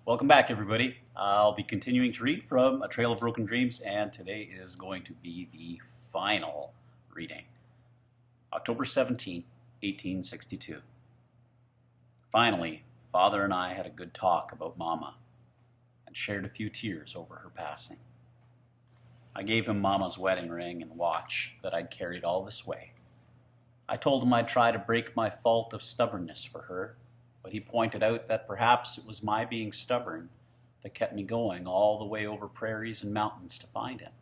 Welcome back, everybody. I'll be continuing to read from A Trail of Broken Dreams, and today is going to be the final reading. October 17, 1862. Finally, Father and I had a good talk about Mama and shared a few tears over her passing. I gave him Mama's wedding ring and watch that I'd carried all this way. I told him I'd try to break my fault of stubbornness for her, but he pointed out that perhaps it was my being stubborn that kept me going all the way over prairies and mountains to find him.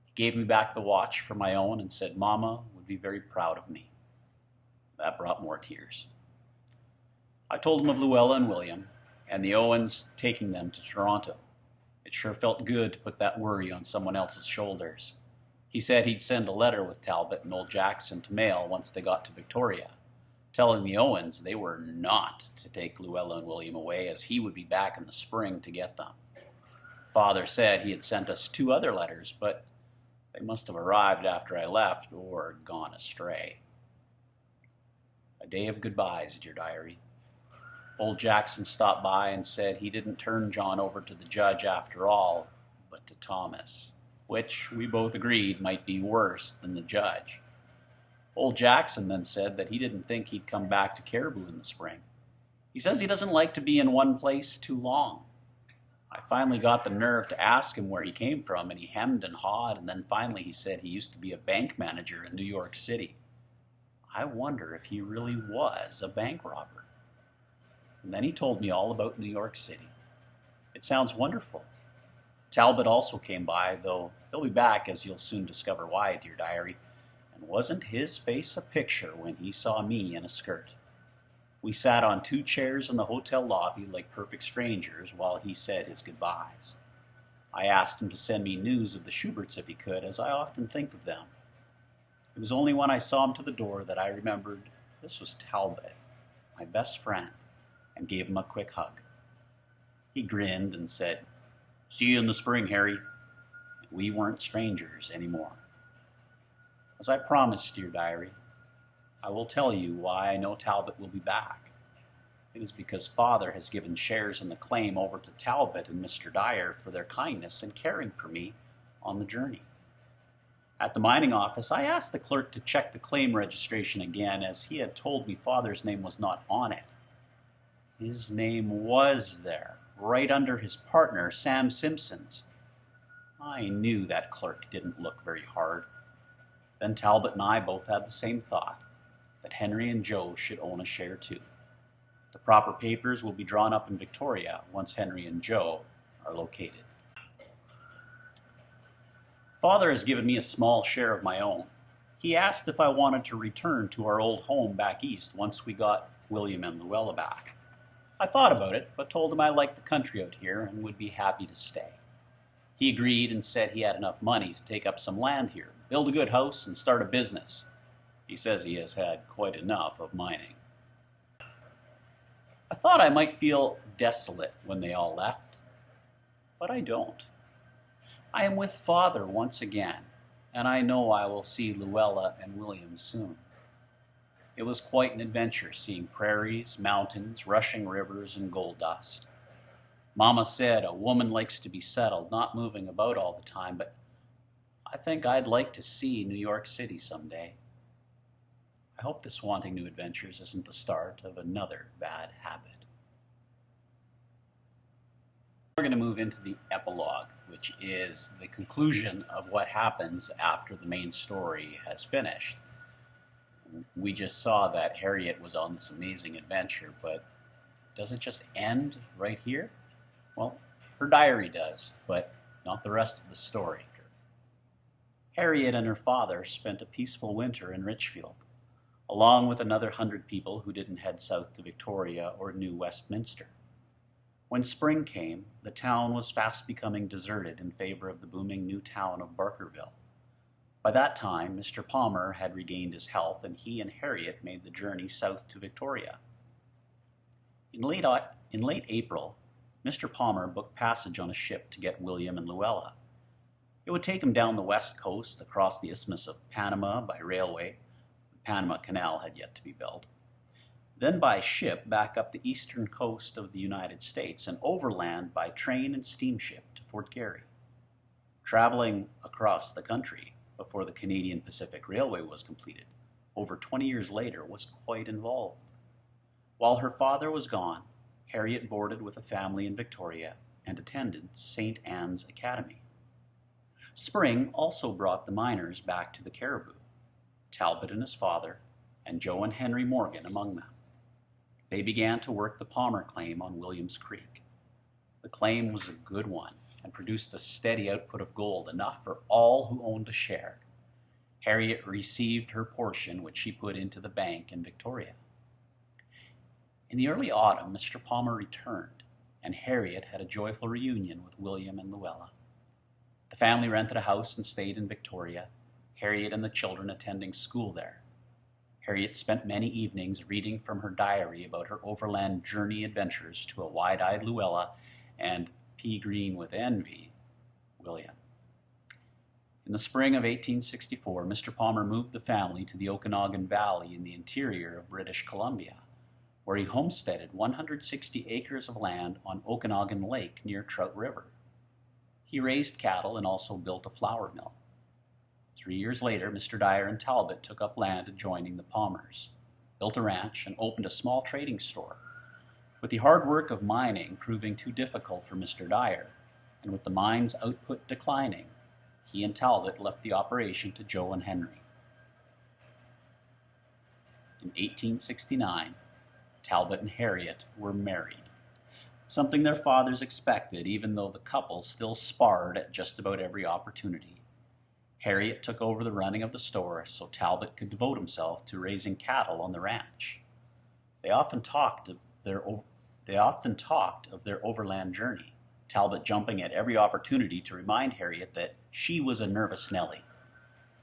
He gave me back the watch for my own and said Mama would be very proud of me. That brought more tears. I told him of Luella and William and the Owens taking them to Toronto. It sure felt good to put that worry on someone else's shoulders. He said he'd send a letter with Talbot and old Jackson to mail once they got to Victoria, telling the Owens they were not to take Luella and William away, as he would be back in the spring to get them. Father said he had sent us 2 other letters, but they must have arrived after I left or gone astray. A day of goodbyes, dear diary. Old Jackson stopped by and said he didn't turn John over to the judge after all, but to Thomas, which we both agreed might be worse than the judge. Old Jackson then said that he didn't think he'd come back to Caribou in the spring. He says he doesn't like to be in one place too long. I finally got the nerve to ask him where he came from, and he hemmed and hawed, and then finally he said he used to be a bank manager in New York City. I wonder if he really was a bank robber. And then he told me all about New York City. It sounds wonderful. Talbot also came by, though he'll be back, as you'll soon discover why, dear diary. And wasn't his face a picture when he saw me in a skirt? We sat on 2 chairs in the hotel lobby like perfect strangers while he said his goodbyes. I asked him to send me news of the Schuberts if he could, as I often think of them. It was only when I saw him to the door that I remembered this was Talbot, my best friend, and gave him a quick hug. He grinned and said, "See you in the spring, Harry." And we weren't strangers anymore. As I promised, dear diary, I will tell you why I know Talbot will be back. It is because Father has given shares in the claim over to Talbot and Mr. Dyer for their kindness in caring for me on the journey. At the mining office, I asked the clerk to check the claim registration again, as he had told me Father's name was not on it. His name was there, right under his partner, Sam Simpson's. I knew that clerk didn't look very hard. Then Talbot and I both had the same thought, that Henry and Joe should own a share too. The proper papers will be drawn up in Victoria once Henry and Joe are located. Father has given me a small share of my own. He asked if I wanted to return to our old home back east once we got William and Luella back. I thought about it, but told him I liked the country out here and would be happy to stay. He agreed and said he had enough money to take up some land here, build a good house, and start a business. He says he has had quite enough of mining. I thought I might feel desolate when they all left, but I don't. I am with Father once again, and I know I will see Luella and William soon. It was quite an adventure seeing prairies, mountains, rushing rivers, and gold dust. Mama said a woman likes to be settled, not moving about all the time, but I think I'd like to see New York City someday. I hope this wanting new adventures isn't the start of another bad habit. We're going to move into the epilogue, which is the conclusion of what happens after the main story has finished. We just saw that Harriet was on this amazing adventure, but does it just end right here? Well, her diary does, but not the rest of the story. Harriet and her father spent a peaceful winter in Richfield, along with another 100 people who didn't head south to Victoria or New Westminster. When spring came, the town was fast becoming deserted in favor of the booming new town of Barkerville. By that time, Mr. Palmer had regained his health, and he and Harriet made the journey south to Victoria. In late April, Mr. Palmer booked passage on a ship to get William and Luella. It would take him down the west coast, across the Isthmus of Panama by railway. The Panama Canal had yet to be built. then by ship back up the eastern coast of the United States and overland by train and steamship to Fort Garry. Traveling across the country before the Canadian Pacific Railway was completed, over 20 years later, was quite involved. While her father was gone, Harriet boarded with a family in Victoria and attended St. Anne's Academy. Spring also brought the miners back to the Caribou, Talbot and his father, and Joe and Henry Morgan among them. They began to work the Palmer claim on Williams Creek. The claim was a good one and produced a steady output of gold, enough for all who owned a share. Harriet received her portion, which she put into the bank in Victoria. In the early autumn, Mr. Palmer returned, and Harriet had a joyful reunion with William and Luella. The family rented a house and stayed in Victoria, Harriet and the children attending school there. Harriet spent many evenings reading from her diary about her overland journey adventures to a wide-eyed Luella and pea-green with envy, William. In the spring of 1864, Mr. Palmer moved the family to the Okanagan Valley in the interior of British Columbia, where he homesteaded 160 acres of land on Okanagan Lake near Trout River. He raised cattle and also built a flour mill. 3 years later, Mr. Dyer and Talbot took up land adjoining the Palmers, built a ranch, and opened a small trading store. With the hard work of mining proving too difficult for Mr. Dyer, and with the mine's output declining, he and Talbot left the operation to Joe and Henry. In 1869, Talbot and Harriet were married, something their fathers expected, even though the couple still sparred at just about every opportunity. Harriet took over the running of the store so Talbot could devote himself to raising cattle on the ranch. They often talked of their overland journey, Talbot jumping at every opportunity to remind Harriet that she was a nervous Nellie.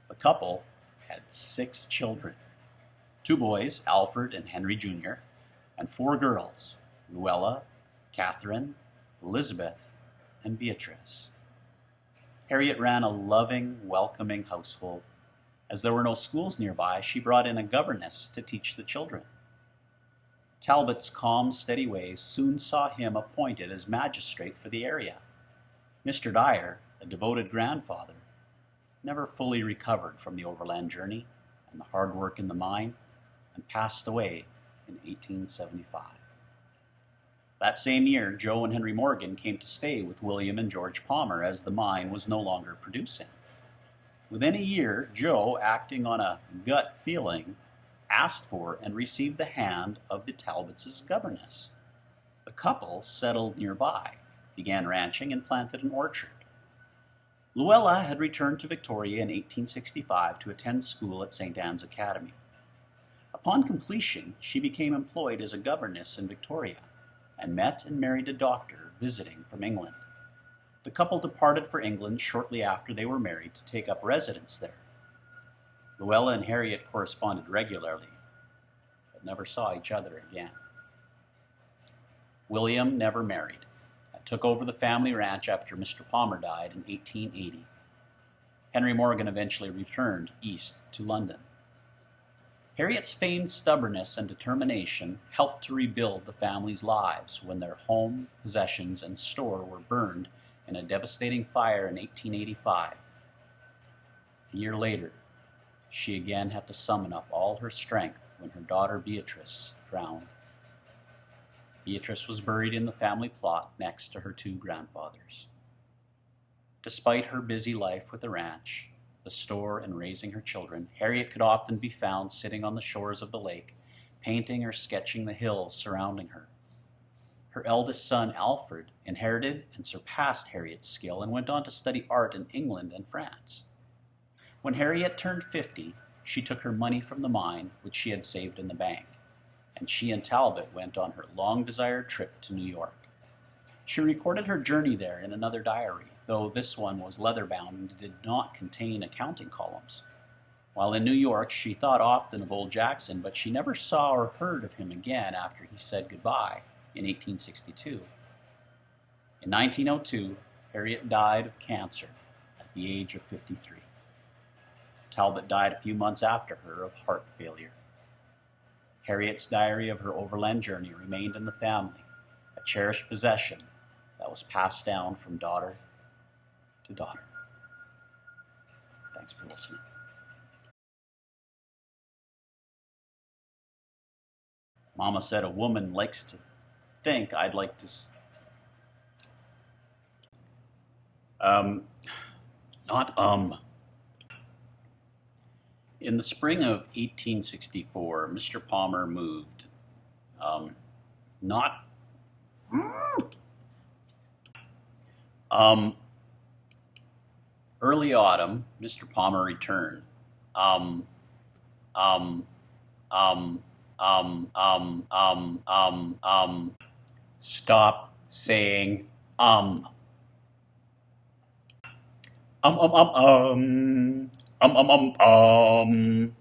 The couple had 6 children, 2 boys, Alfred and Henry Jr., and 4 girls, Luella, Catherine, Elizabeth, and Beatrice. Harriet ran a loving, welcoming household. As there were no schools nearby, she brought in a governess to teach the children. Talbot's calm, steady ways soon saw him appointed as magistrate for the area. Mr. Dyer, a devoted grandfather, never fully recovered from the overland journey and the hard work in the mine, and passed away in 1875. That same year, Joe and Henry Morgan came to stay with William and George Palmer as the mine was no longer producing. Within a year, Joe, acting on a gut feeling, asked for and received the hand of the Talbots' governess. The couple settled nearby, began ranching, and planted an orchard. Luella had returned to Victoria in 1865 to attend school at St. Anne's Academy. Upon completion, she became employed as a governess in Victoria and met and married a doctor visiting from England. The couple departed for England shortly after they were married to take up residence there. Luella and Harriet corresponded regularly, but never saw each other again. William never married and took over the family ranch after Mr. Palmer died in 1880. Henry Morgan eventually returned east to London. Harriet's famed stubbornness and determination helped to rebuild the family's lives when their home, possessions, and store were burned in a devastating fire in 1885. A year later, she again had to summon up all her strength when her daughter Beatrice drowned. Beatrice was buried in the family plot next to her 2 grandfathers. Despite her busy life with the ranch, the store, and raising her children, Harriet could often be found sitting on the shores of the lake, painting or sketching the hills surrounding her. Her eldest son, Alfred, inherited and surpassed Harriet's skill and went on to study art in England and France. When Harriet turned 50, she took her money from the mine, which she had saved in the bank, and she and Talbot went on her long-desired trip to New York. She recorded her journey there in another diary, though this one was leather-bound and did not contain accounting columns. While in New York, she thought often of old Jackson, but she never saw or heard of him again after he said goodbye in 1862. In 1902, Harriet died of cancer at the age of 53. Talbot died a few months after her of heart failure. Harriet's diary of her overland journey remained in the family, a cherished possession that was passed down from daughter to daughter. Thanks for listening. Mama said a woman likes to think I'd like to... Not. In the spring of 1864, Mr. Palmer moved. Not... Early autumn, Mr. Palmer returned. Stop saying um. Um.